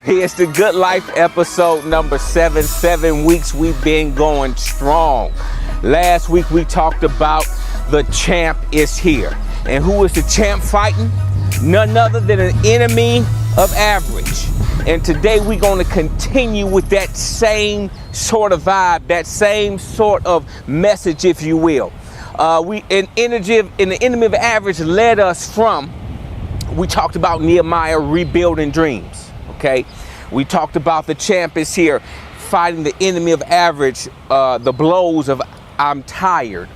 Here's the Good Life episode number 7. 7 weeks we've been going strong. Last week we talked about the champ is here. And who is the champ fighting? None other than an enemy of average. And today we're going to continue with that same sort of vibe, that same sort of message, if you will. The enemy of average led us from, we talked about Nehemiah rebuilding dreams. Okay, we talked about the champ is here, fighting the enemy of average, the blows of I'm tired,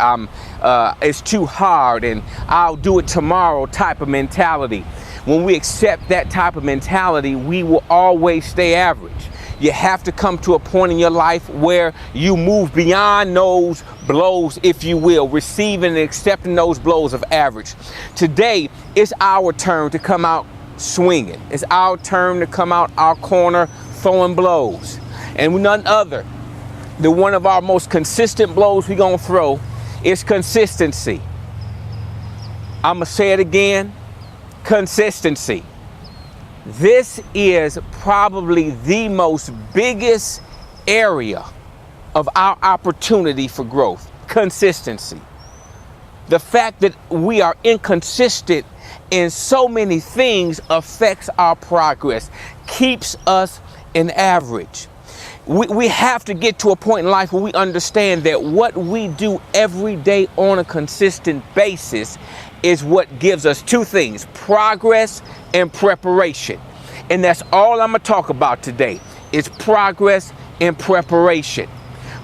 it's too hard, and I'll do it tomorrow type of mentality. When we accept that type of mentality, we will always stay average. You have to come to a point in your life where you move beyond those blows, if you will, receiving and accepting those blows of average. Today, it's our turn to come out swinging. It's our turn to come out our corner throwing blows. And none other than one of our most consistent blows we're going to throw is consistency. I'm going to say it again. Consistency. This is probably the most biggest area of our opportunity for growth. Consistency. The fact that we are inconsistent in so many things affects our progress, keeps us in average. We have to get to a point in life where we understand that what we do every day on a consistent basis is what gives us two things: progress and preparation. And that's all I'm going to talk about today, is progress and preparation.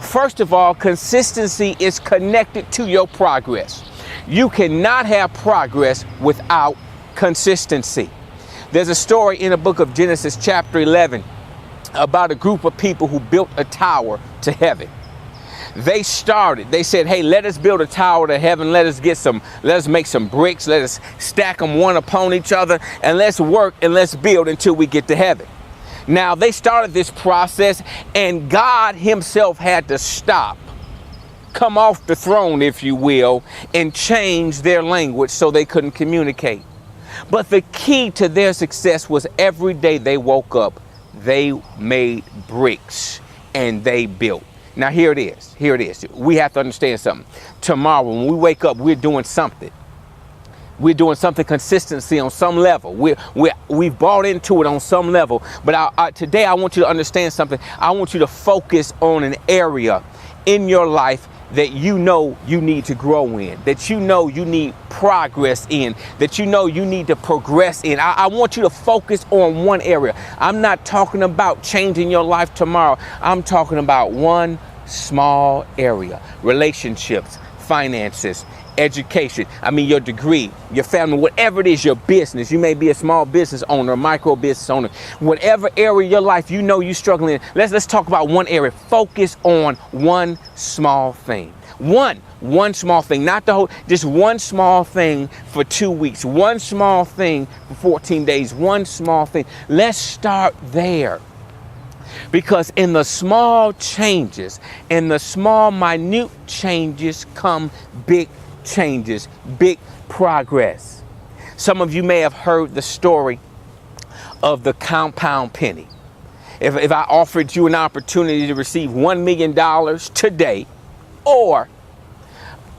First of all, consistency is connected to your progress. You cannot have progress without consistency. There's a story in the book of Genesis chapter 11 about a group of people who built a tower to heaven. They said, hey, let us build a tower to heaven. Let us make some bricks. Let us stack them one upon each other, and let's work and let's build until we get to heaven. Now, they started this process, and God himself had to stop, come off the throne, if you will, and change their language so they couldn't communicate. But the key to their success was every day they woke up, they made bricks and they built. Now here it is. We have to understand something. Tomorrow when we wake up, we're doing something. We're doing something consistency on some level. We've bought into it on some level. But today I want you to understand something. I want you to focus on an area in your life that you know you need to grow in, that you know you need progress in, that you know you need to progress in. I want you to focus on one area. I'm not talking about changing your life tomorrow. I'm talking about one small area: relationships, finances, education. Your degree, your family, whatever it is, your business. You may be a small business owner, a micro business owner, whatever area of your life you know you're struggling in. Let's talk about one area. Focus on one small thing. One small thing, not the whole, just one small thing for 2 weeks, one small thing for 14 days, one small thing. Let's start there. Because in the small changes, in the small minute changes come big changes, big progress. Some of you may have heard the story of the compound penny. If I offered you an opportunity to receive $1 million today, or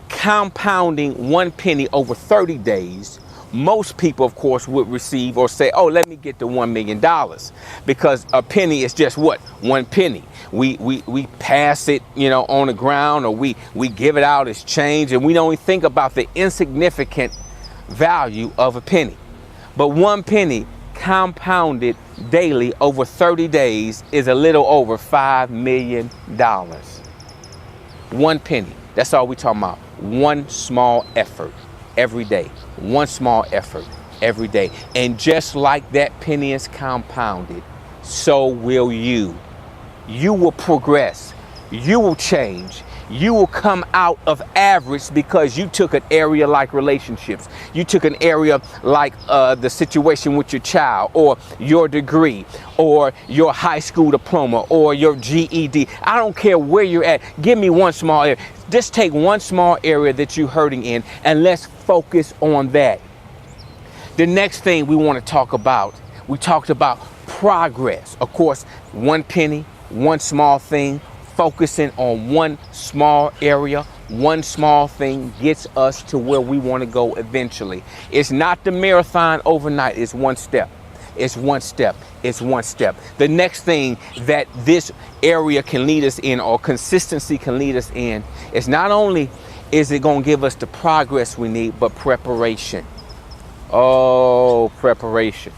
compounding one penny over 30 days, most people, of course, would receive or say, oh, let me get the $1 million, because a penny is just what? One penny. We pass it, on the ground, or we give it out as change, and we don't even think about the insignificant value of a penny. But one penny compounded daily over 30 days is a little over $5 million. One penny. That's all we're talking about. One small effort every day. One small effort every day. And just like that penny is compounded, so will you. You will progress. You will change. You will come out of average because you took an area like relationships. You took an area like the situation with your child, or your degree, or your high school diploma, or your GED. I don't care where you're at. Give me one small area. Just take one small area that you're hurting in, and let's focus on that. The next thing we want to talk about, we talked about progress. Of course, one penny, one small thing, focusing on one small area, one small thing gets us to where we want to go eventually. It's not the marathon overnight, it's one step. It's one step. It's one step. The next thing that this area can lead us in, or consistency can lead us in, is not only is it going to give us the progress we need, but preparation. Oh, preparation.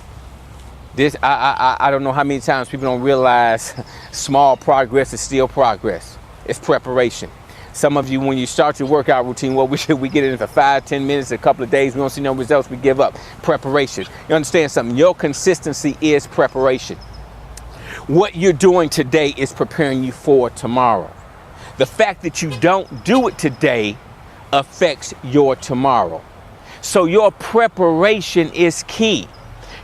This, I don't know how many times people don't realize small progress is still progress. It's preparation. Some of you, when you start your workout routine, what we get in for 5-10 minutes, a couple of days, we don't see no results, we give up. Preparation. You understand something? Your consistency is preparation. What you're doing today is preparing you for tomorrow. The fact that you don't do it today affects your tomorrow. So your preparation is key.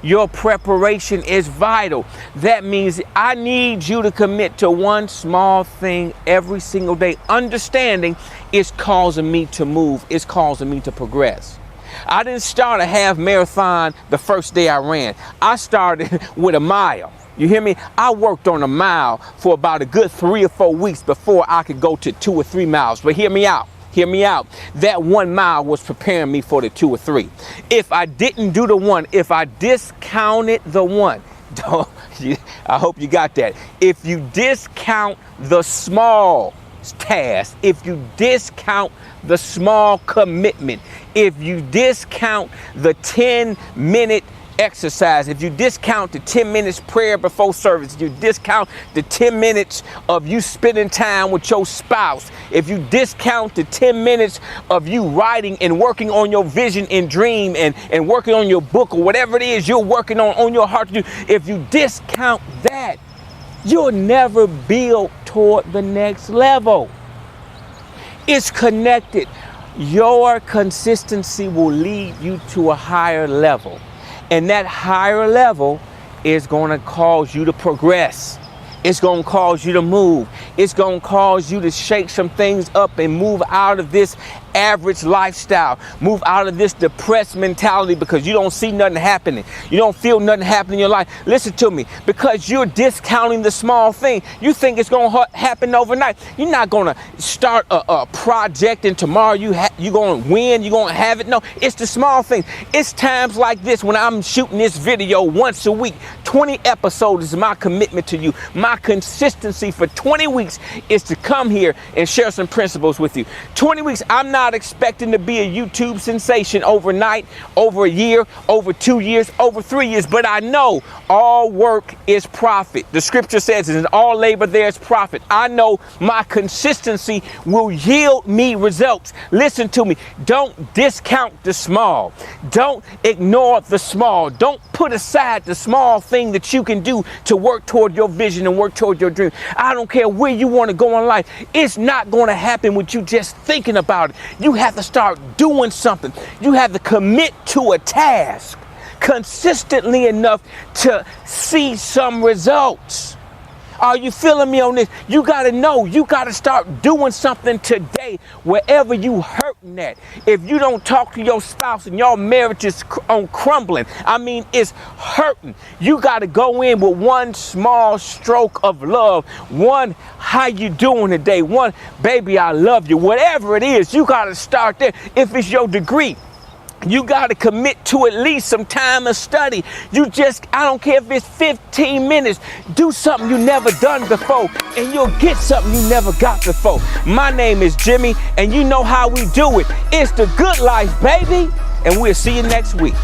Your preparation is vital. That means I need you to commit to one small thing every single day. Understanding it's causing me to move. It's causing me to progress. I didn't start a half marathon the first day I ran. I started with a mile. You hear me? I worked on a mile for about a good 3 or 4 weeks before I could go to 2 or 3 miles. But hear me out. Hear me out. That 1 mile was preparing me for the 2 or 3. If I didn't do the 1, if I discounted the 1, I hope you got that. If you discount the small task, if you discount the small commitment, if you discount the 10-minute exercise, if you discount the 10 minutes prayer before service, if you discount the 10 minutes of you spending time with your spouse, if you discount the 10 minutes of you writing and working on your vision and dream and working on your book or whatever it is you're working on your heart to do, if you discount that, you'll never build toward the next level. It's connected. Your consistency will lead you to a higher level. And that higher level is going to cause you to progress. It's going to cause you to move. It's going to cause you to shake some things up and move out of this average lifestyle. Move out of this depressed mentality because you don't see nothing happening. You don't feel nothing happening in your life. Listen to me. Because you're discounting the small thing, you think it's going to happen overnight. You're not going to start a project and tomorrow you're going to win. You're going to have it. No, it's the small thing. It's times like this when I'm shooting this video once a week. 20 episodes is my commitment to you. My consistency for 20 weeks is to come here and share some principles with you. 20 weeks, I'm not expecting to be a YouTube sensation overnight, over a year, over 2 years, over 3 years, but I know all work is profit. The scripture says in all labor there is profit. I know my consistency will yield me results. Listen to me. Don't discount the small. Don't ignore the small. Don't put aside the small thing that you can do to work toward your vision and work toward your dream. I don't care where you want to go in life. It's not going to happen with you just thinking about it. You have to start doing something. You have to commit to a task consistently enough to see some results. Are you feeling me on this? You got to know, you got to start doing something today wherever you hurting at. If you don't talk to your spouse and your marriage is on crumbling, I mean, it's hurting. You got to go in with one small stroke of love. One, how you doing today? One, baby, I love you. Whatever it is, you got to start there. If it's your degree, you got to commit to at least some time of study. I don't care if it's 15 minutes, do something you never done before and you'll get something you never got before. My name is Jimmie and you know how we do it. It's the good life, baby. And we'll see you next week.